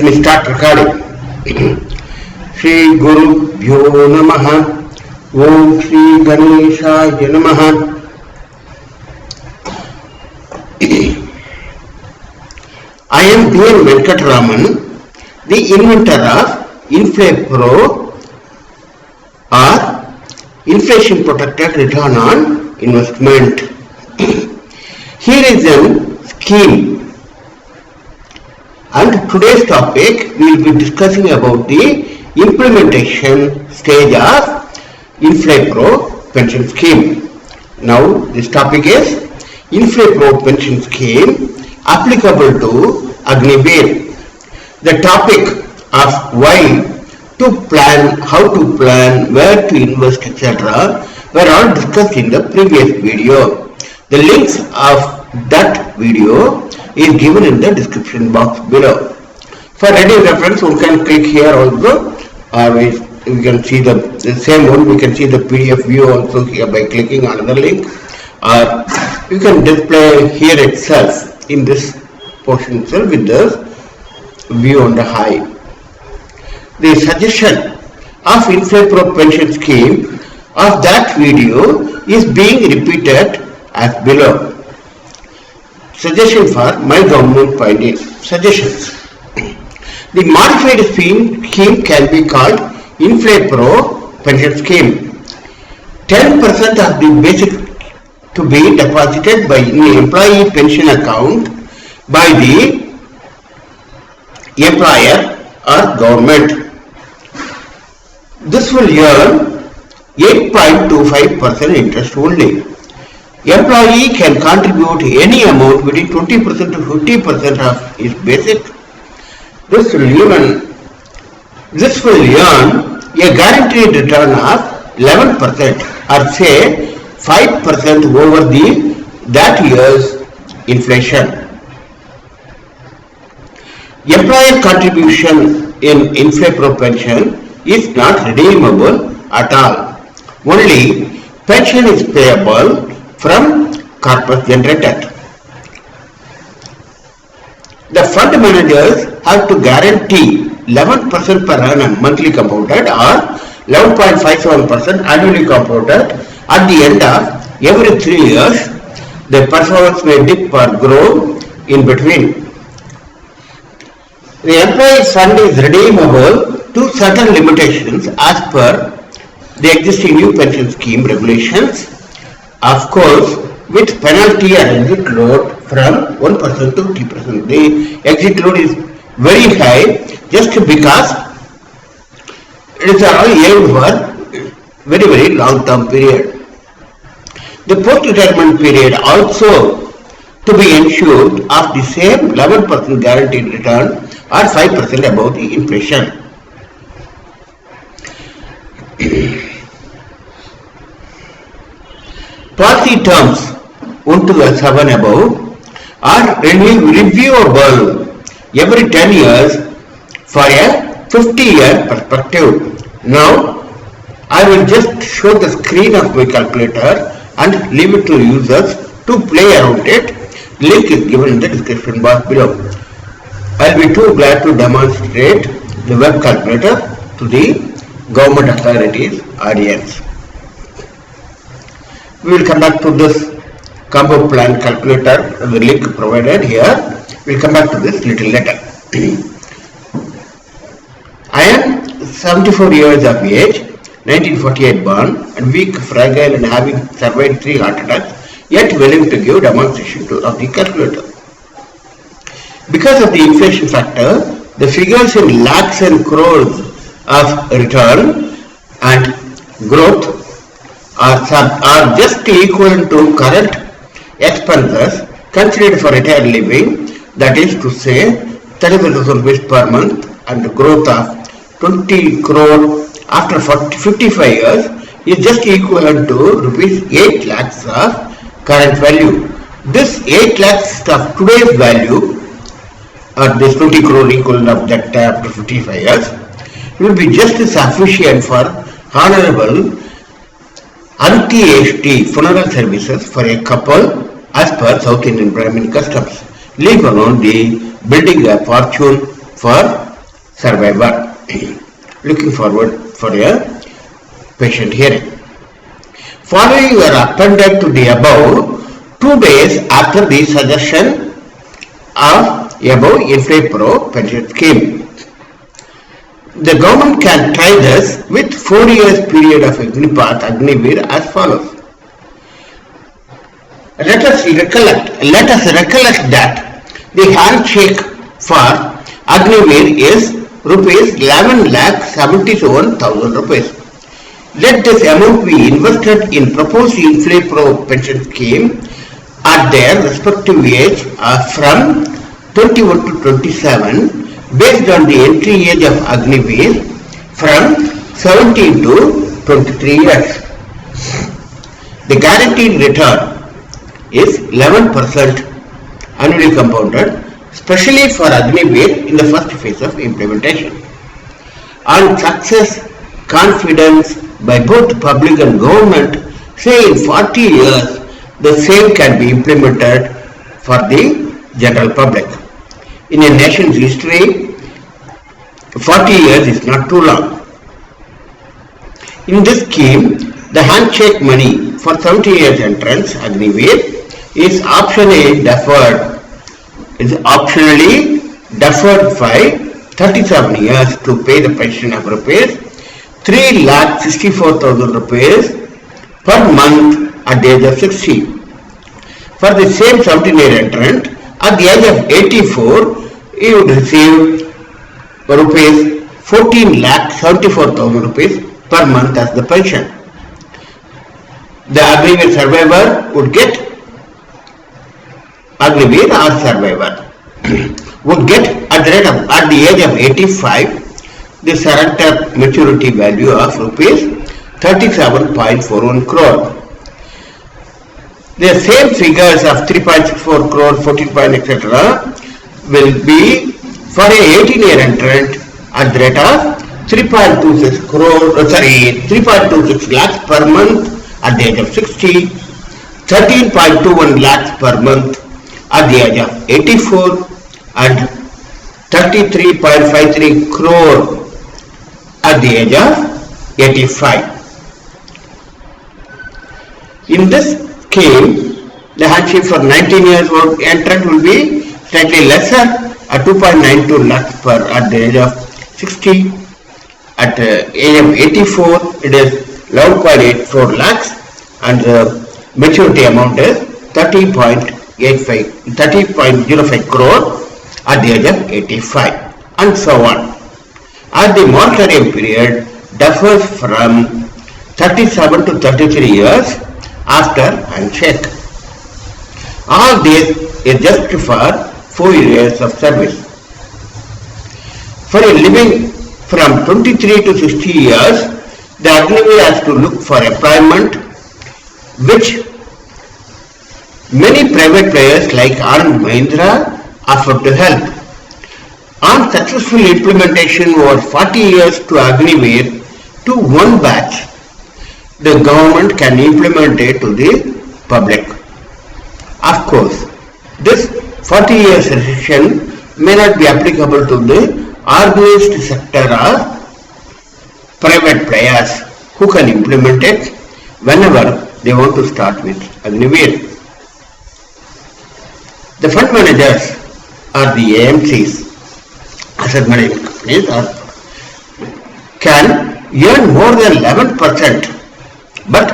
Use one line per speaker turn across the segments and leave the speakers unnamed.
Let me start recording. Shri Guru Bhyo Namaha. Om Shri Ganeshaya Namaha. I am B N Venkataraman, the inventor of INFLAPRO or Inflation Protected Return on Investment. Here is a scheme. And today's topic we will be discussing about the implementation stage of INFLAPRO Pension Scheme. Now this topic is INFLAPRO Pension Scheme applicable to Agniveer. The topic of why to plan, how to plan, where to invest, etc. were all discussed in the previous video. The links of that video is given in the description box below. For ready reference, one can click here also, or we can see the same one. We can see the PDF view also here by clicking another link, or you can display here itself in this portion itself with the view on the high. The suggestion of INFLAPRO Pension Scheme of that video is being repeated as below. Suggestion for MyGov findings. Suggestions. The modified scheme can be called INFLAPRO Pension Scheme. 10% of the basic to be deposited by the employee pension account by the employer or government. This will earn 8.25% interest only. Employee can contribute any amount between 20% to 50% of his basic. This will earn a guaranteed return of 11% or say 5% over that year's inflation. Employer contribution in INFLAPRO pension is not redeemable at all. Only pension is payable from corpus generated. The fund managers have to guarantee 11% per annum monthly compounded or 11.57% annually compounded at the end of every 3 years. The performance may dip or grow in between. The employee fund is redeemable to certain limitations as per the existing new pension scheme regulations. Of course, with penalty and exit load from 1% to 50%. The exit load is very high just because it is all aimed for very long term period. The post-retirement period also to be ensured of the same 11% guaranteed return or 5% above the inflation. Policy terms 1 to 7 above are reviewable every 10 years for a 50-year perspective. Now, I will just show the screen of my calculator and leave it to users to play around it. Link is given in the description box below. I will be too glad to demonstrate the web calculator to the government authorities audience. We will come back to this combo plan calculator, the link provided here. We will come back to this little later. I am 74 years of age, 1948 born, and weak, fragile, and having survived 3 heart attacks, yet willing to give demonstration of the calculator. Because of the inflation factor, the figures in lakhs and crores of return and growth are just equivalent to current expenses considered for retired living, that is to say 35,000 rupees per month, and the growth of 20 crore after 55 years is just equivalent to rupees 8 lakhs of current value. This 8 lakhs of today's value, or this 20 crore equivalent of that after 55 years, will be just sufficient for honorable anti-HT funeral services for a couple as per South Indian Brahmin customs, leave alone the building a fortune for survivor looking forward for a patient hearing. Following are appended to the above 2 days after the suggestion of above INFLAPRO pension scheme. The government can try this with 4 years period of Agniveer as follows. Let us recollect that the handshake for Agniveer is rupees 11,77,000 rupees. Let this amount be invested in proposed INFLAPRO pension scheme at their respective age from 21 to 27 based on the entry age of Agniveer from 17 to 23 years. The guaranteed return is 11% annually compounded, especially for Agniveer in the first phase of implementation. On success, confidence by both public and government say in 40 years the same can be implemented for the general public. In a nation's history, 40 years is not too long. In this scheme, the handshake money for 70 years entrants Agniveer is optionally deferred by 37 years to pay the pension of rupees 3,64,000 rupees per month at the age of 60. For the same 17-year entrant, at the age of 84, he would receive rupees 14,74,000 rupees per month as the pension. The Agniveer survivor would get Agniveer or survivor would get at the age of 85 the surrender maturity value of rupees 37.41 crore. The same figures of 3.64 crore, 14 etc. will be for a 18-year entrant at the rate of 3.26 lakhs per month at the age of 60, 13.21 lakhs per month at the age of 84 and 33.53 crore at the age of 85. In this scheme, the handshake for 19 years old entrant will be slightly lesser at 2.92 lakhs per at the age of 60. At the age of 84, it is 11.84 lakhs and the maturity amount is 30.05 crore at the age of 85 and so on. As the moratorium period differs from 37 to 33 years after handshake. All this is just for 4 years of service. For a living from 23 to 60 years, the Agniveer has to look for employment, which many private players like Anand Mahindra offer to help. On successful implementation over 40 years to Agniveer to one batch, the government can implement it to the public. Of course, this 40 years restriction may not be applicable to the organized sector or private players who can implement it whenever they want to start with Agniveer. The fund managers or the AMCs, asset management companies, can earn more than 11%, but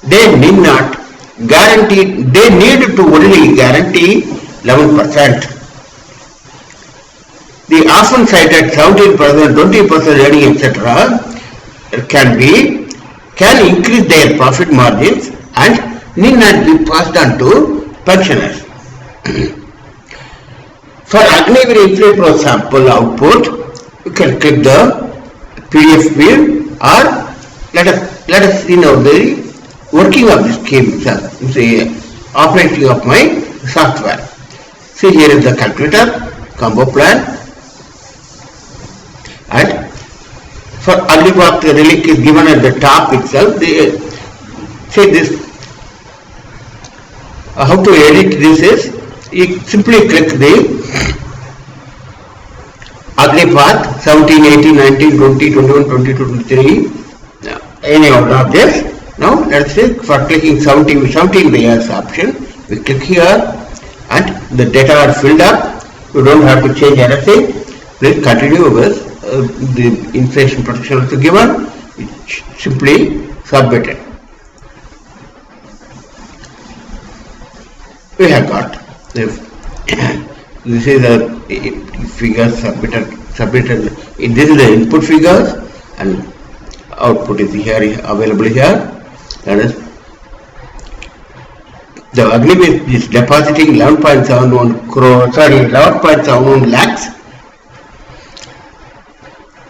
they need to only guarantee 11%. The often cited 17%, 20% earning, etc. can increase their profit margins and need not be passed on to pensioners. For Agniveer INFLAPRO sample output, you can click the PDF view or let us see now the working of the scheme, the operating of my software. See, here is the calculator, combo plan, and for Agniveer the relic is given at the top itself. They say this, how to edit this is, you simply click the Agniveer path 17, 18, 19, 20, 21, 22, 23, any order of this. Now let's say for clicking 17 years option, we click here and the data are filled up. You don't have to change anything. Please continue with the inflation protection also given. It's simply submitted. We have got this is the figures submitted. This is the input figures and output is here available here. That is, the Agniveer is depositing 11.71 lakhs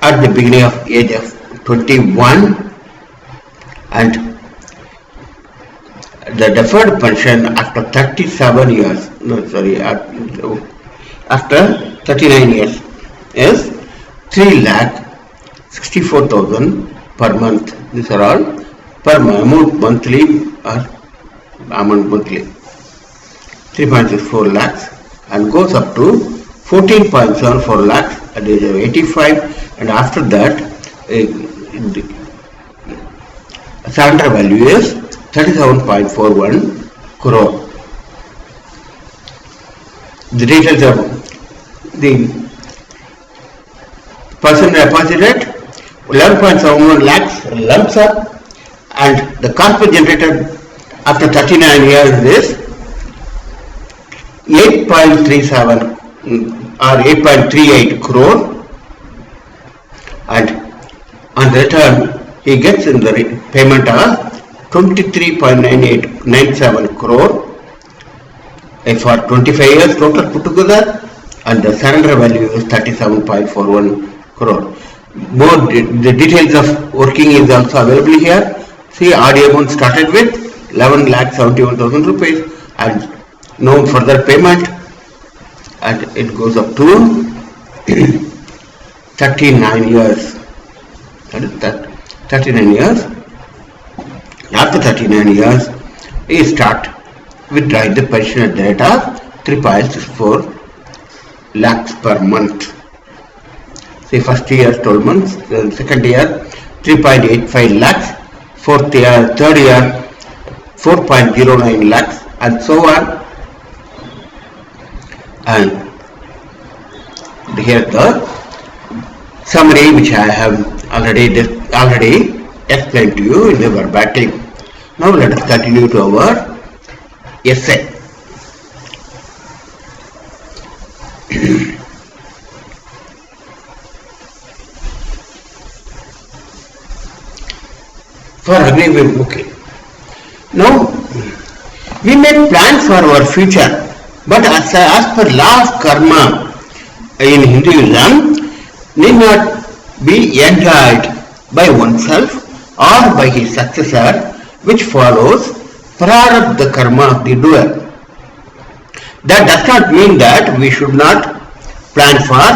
at the beginning of age of 21, and the deferred pension after 37 years, after 39 years is 3,64,000 per month. These are all per amount monthly or amount monthly. 3.64 lakhs and goes up to 14.74 lakhs at the age of 85, and after that the surrender value is 37.41 crore. The details of the person deposited 11.71 lakhs lump sum, and the corpus generated after 39 years is 8.37 or 8.38 crore, and on return he gets in the payment of 23.97 crore for 25 years total put together, and the surrender value is 37.41 crore. More the details of working is also available here. See, RD amount started with 11,71,000 rupees and no further payment, and it goes up to 39 years. That is that 39 years. After 39 years, we start withdrawing the pension at the rate of 3.64 lakhs per month. See, first year 12 months, second year 3.85 lakhs, fourth year, third year 4.09 lakhs, and so on. And here the summary which I have already explained to you in the verbatim. Now let us continue to our essay. For Agniveer, okay. Now we make plans for our future, but as per law of karma in Hinduism, need not be enjoyed by oneself or by his successor, which follows prarabdha karma of the doer. That does not mean that we should not plan for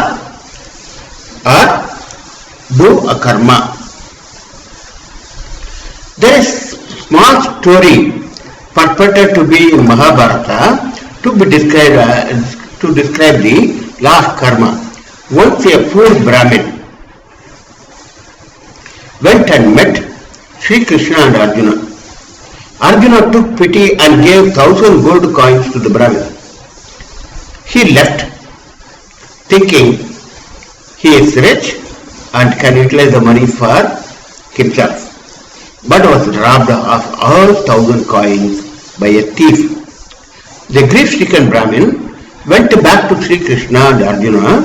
or do a karma. There is small story purported to be in Mahabharata to describe the law of karma. Once a poor Brahmin went and met Sri Krishna and Arjuna. Arjuna took pity and gave 1,000 gold coins to the Brahmin. He left thinking he is rich and can utilize the money for himself, but was robbed of all 1,000 coins by a thief. The grief-stricken Brahmin went back to Sri Krishna and Arjuna.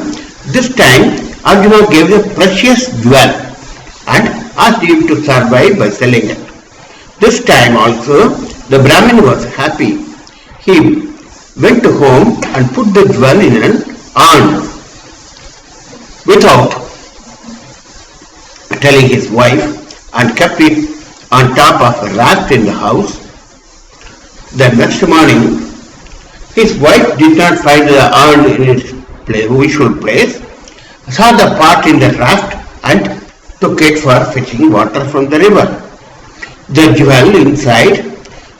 This time Arjuna gave a precious jewel and asked him to survive by selling it. This time also the Brahmin was happy. He went home and put the jewel in an urn without telling his wife and kept it on top of a rack in the house. The next morning his wife did not find the urn in its usual place, saw the pot in the raft and took it for fetching water from the river. The jewel inside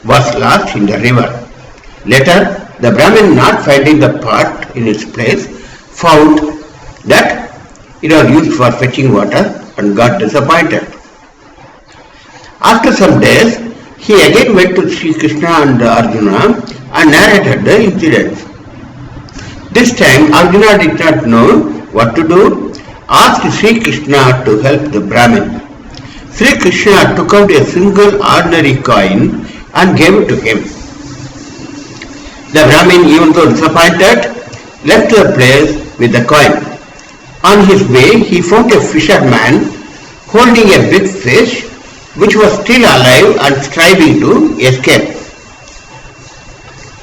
was lost in the river. Later, the Brahmin, not finding the pot in its place, found that it was used for fetching water and got disappointed. After some days, he again went to Sri Krishna and Arjuna and narrated the incidents. This time Arjuna did not know what to do, asked Sri Krishna to help the Brahmin. Sri Krishna took out a single ordinary coin and gave it to him. The Brahmin, even though disappointed, left the place with the coin. On his way, he found a fisherman holding a big fish which was still alive and striving to escape.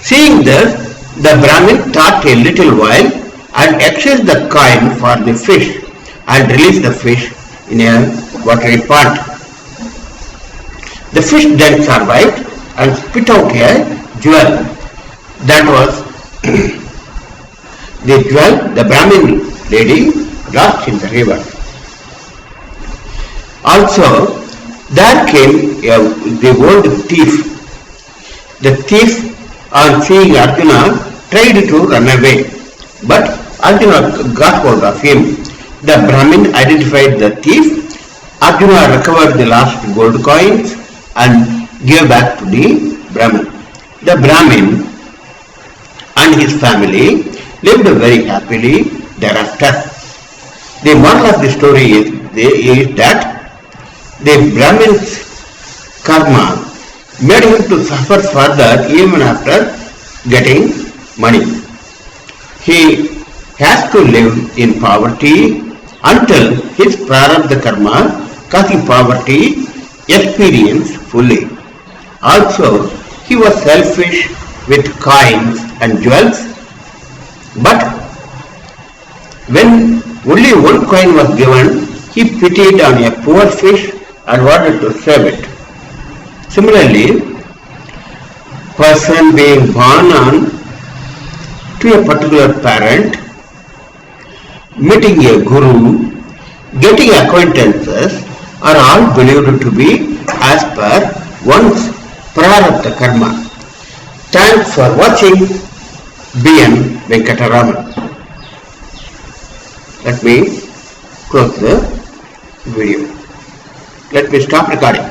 Seeing this, the Brahmin thought a little while and exchanged the coin for the fish and released the fish in a watery pond. The fish then survived and spit out a jewel. That was the jewel the Brahmin lady lost in the river. Also, there came the old thief. The thief, on seeing Arjuna, tried to run away, but Arjuna got hold of him. The Brahmin identified the thief. Arjuna recovered the lost gold coins and gave back to the Brahmin. The Brahmin and his family lived very happily thereafter. The moral of the story is that the Brahmin's karma made him to suffer further even after getting money. He has to live in poverty until his prarabdha karma causing poverty experience fully. Also, he was selfish with coins and jewels, but when only one coin was given, he pitied on a poor fish and wanted to save it. Similarly, person being born on to a particular parent, meeting a guru, getting acquaintances are all believed to be as per one's prarabdha karma. Thanks for watching B N Venkataraman. Let me close the video. Let me stop recording.